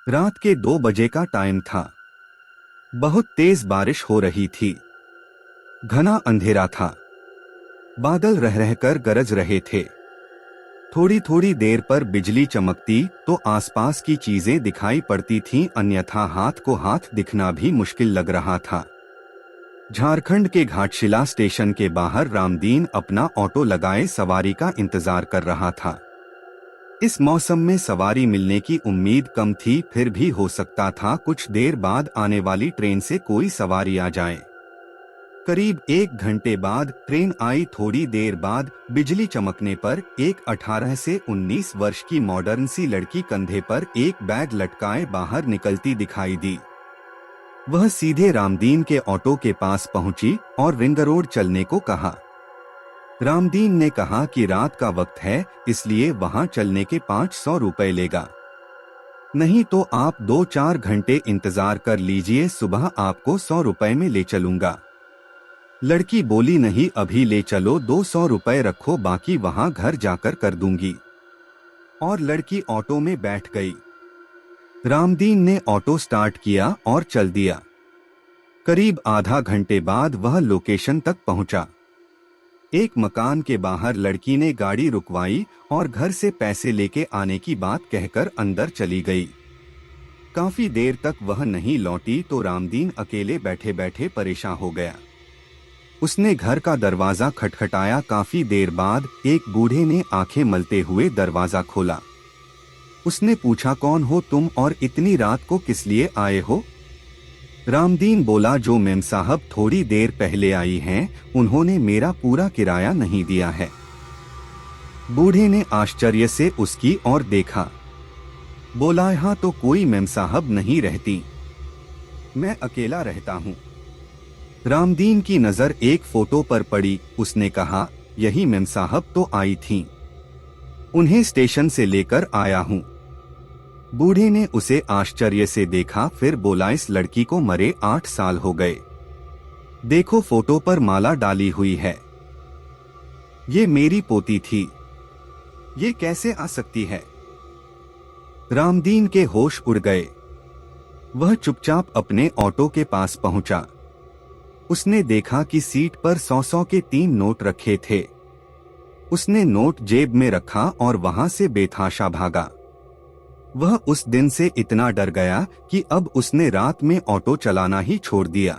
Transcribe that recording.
रात के 2 बजे का टाइम था। बहुत तेज बारिश हो रही थी। घना अंधेरा था। बादल रह रहकर गरज रहे थे। थोड़ी थोड़ी देर पर बिजली चमकती तो आसपास की चीजें दिखाई पड़ती थीं, अन्यथा हाथ को हाथ दिखना भी मुश्किल लग रहा था। झारखंड के घाटशिला स्टेशन के बाहर रामदीन अपना ऑटो लगाए सवारी का इंतजार कर रहा था। इस मौसम में सवारी मिलने की उम्मीद कम थी, फिर भी हो सकता था कुछ देर बाद आने वाली ट्रेन से कोई सवारी आ जाए। करीब 1 घंटे बाद ट्रेन आई। थोड़ी देर बाद बिजली चमकने पर एक 18 से 19 वर्ष की मॉडर्न सी लड़की कंधे पर एक बैग लटकाए बाहर निकलती दिखाई दी। वह सीधे रामदीन के ऑटो के पास पहुंची और रिंग रोड चलने को कहा। रामदीन ने कहा कि रात का वक्त है, इसलिए वहां चलने के 500 रुपए लेगा। नहीं तो आप 2-4 घंटे इंतजार कर लीजिए, सुबह आपको 100 रुपए में ले चलूंगा। लड़की बोली, नहीं अभी ले चलो, 200 रुपए रखो, बाकी वहां घर जाकर कर दूंगी। और लड़की ऑटो में बैठ गई। रामदीन ने ऑटो स्टार्ट किया और चल दिया। करीब आधा घंटे बाद वह लोकेशन तक पहुंचा। एक मकान के बाहर लड़की ने गाड़ी रुकवाई और घर से पैसे लेके आने की बात कहकर अंदर चली गई। काफी देर तक वह नहीं लौटी तो रामदीन अकेले बैठे बैठे परेशान हो गया। उसने घर का दरवाजा खटखटाया। काफी देर बाद एक बूढ़े ने आंखें मलते हुए दरवाजा खोला। उसने पूछा, कौन हो तुम और इतनी रात को किस लिए आए हो? रामदीन बोला, जो मेम साहब थोड़ी देर पहले आई हैं, उन्होंने मेरा पूरा किराया नहीं दिया है। बूढ़े ने आश्चर्य से उसकी ओर देखा। बोला, यहाँ तो कोई मेम साहब नहीं रहती, मैं अकेला रहता हूँ। रामदीन की नजर एक फोटो पर पड़ी। उसने कहा, यही मेम साहब तो आई थीं, उन्हें स्टेशन से लेकर आया हूँ। बूढ़े ने उसे आश्चर्य से देखा, फिर बोला, इस लड़की को मरे 8 साल हो गए। देखो फोटो पर माला डाली हुई है। ये मेरी पोती थी, ये कैसे आ सकती है? रामदीन के होश उड़ गए। वह चुपचाप अपने ऑटो के पास पहुंचा। उसने देखा कि सीट पर 100-100 के 3 नोट रखे थे। उसने नोट जेब में रखा और वहां से बेतहाशा भागा। वह उस दिन से इतना डर गया कि अब उसने रात में ऑटो चलाना ही छोड़ दिया।